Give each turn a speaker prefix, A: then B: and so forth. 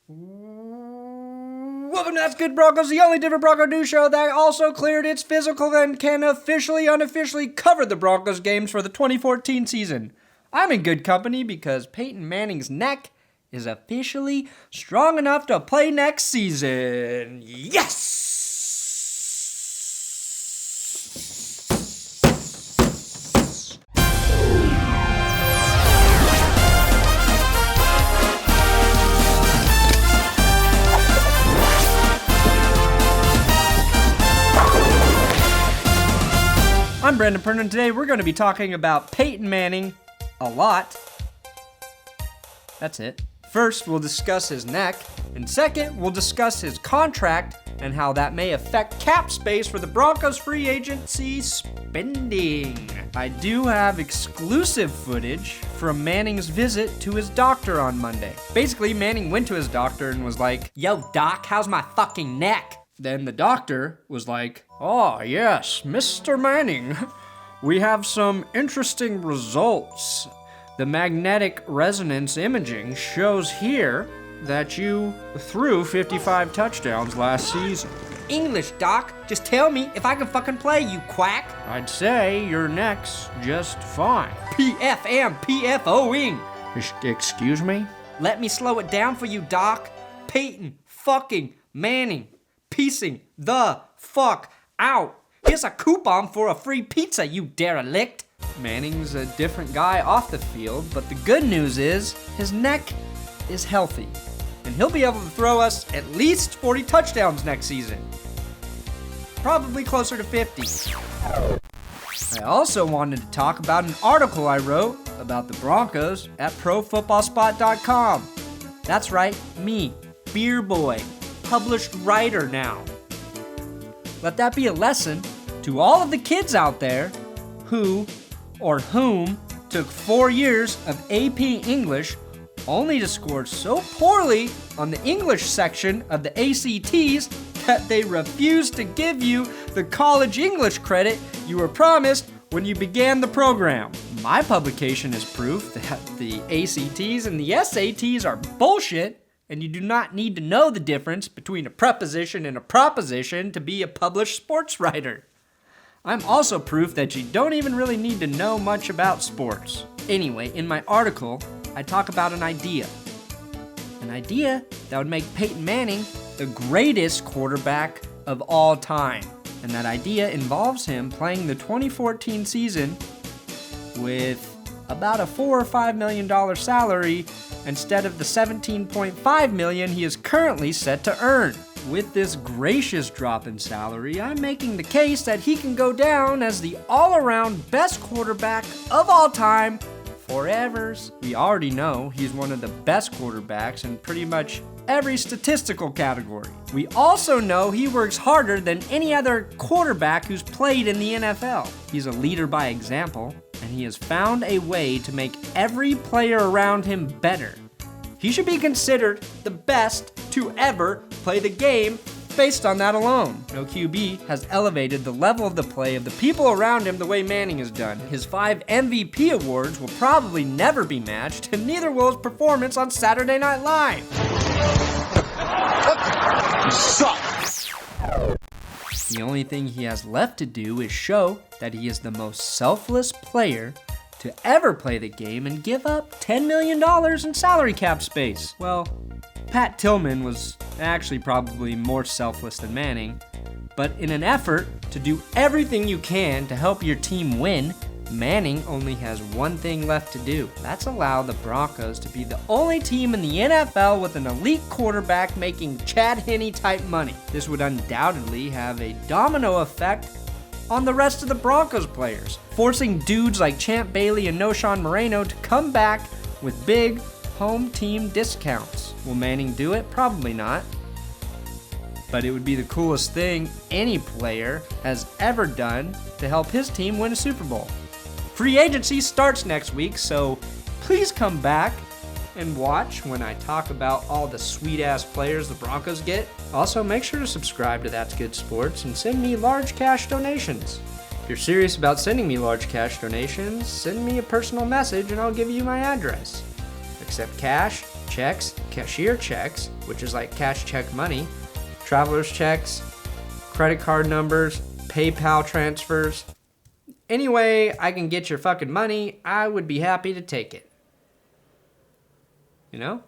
A: Welcome to That's Good Broncos, the only Denver Bronco news show that also cleared its physical and can unofficially cover the Broncos games for the 2014 season. I'm in good company because Peyton Manning's neck is officially strong enough to play next season. Yes! I'm Brandon Pernin, and today we're going to be talking about Peyton Manning a lot. That's it. First, we'll discuss his neck, and second, we'll discuss his contract and how that may affect cap space for the Broncos free agency spending. I do have exclusive footage from Manning's visit to his doctor on Monday. Basically, Manning went to his doctor and was like, "Yo, doc, how's my fucking neck?" Then the doctor was like, "Oh, yes, Mr. Manning, we have some interesting results. The magnetic resonance imaging shows here that you threw 55 touchdowns last season." English, doc. Just tell me if I can fucking play, you quack. "I'd say your neck's just fine." PFM, PFOing. Excuse me? Let me slow it down for you, doc. Peyton fucking Manning. Piecing the fuck out. Here's a coupon for a free pizza, you derelict. Manning's a different guy off the field, but the good news is his neck is healthy, and he'll be able to throw us at least 40 touchdowns next season. Probably closer to 50. I also wanted to talk about an article I wrote about the Broncos at ProFootballSpot.com. That's right, me, Beer Boy, published writer now. Let that be a lesson to all of the kids out there who or whom took 4 years of AP English only to score so poorly on the English section of the ACTs that they refused to give you the college English credit you were promised when you began the program. My publication is proof that the ACTs and the SATs are bullshit, and you do not need to know the difference between a preposition and a proposition to be a published sports writer. I'm also proof that you don't even really need to know much about sports. Anyway, in my article, I talk about an idea. An idea that would make Peyton Manning the greatest quarterback of all time. And that idea involves him playing the 2014 season with about a $4 or $5 million salary instead of the $17.5 million he is currently set to earn. With this gracious drop in salary, I'm making the case that he can go down as the all-around best quarterback of all time forevers. We already know he's one of the best quarterbacks in pretty much every statistical category. We also know he works harder than any other quarterback who's played in the NFL. He's a leader by example, and he has found a way to make every player around him better. He should be considered the best to ever play the game based on that alone. No QB has elevated the level of the play of the people around him the way Manning has done. His 5 MVP awards will probably never be matched, and neither will his performance on Saturday Night Live.
B: You suck.
A: The only thing he has left to do is show that he is the most selfless player to ever play the game and give up $10 million in salary cap space. Well, Pat Tillman was actually probably more selfless than Manning, but in an effort to do everything you can to help your team win, Manning only has one thing left to do. That's allow the Broncos to be the only team in the NFL with an elite quarterback making Chad Henne type money. This would undoubtedly have a domino effect on the rest of the Broncos players, forcing dudes like Champ Bailey and Noshawn Moreno to come back with big home team discounts. Will Manning do it? Probably not. But it would be the coolest thing any player has ever done to help his team win a Super Bowl. Free agency starts next week, so please come back and watch when I talk about all the sweet-ass players the Broncos get. Also, make sure to subscribe to That's Good Sports and send me large cash donations. If you're serious about sending me large cash donations, send me a personal message and I'll give you my address. Accept cash, checks, cashier checks, which is like cash check money, traveler's checks, credit card numbers, PayPal transfers. Any way I can get your fucking money, I would be happy to take it. You know?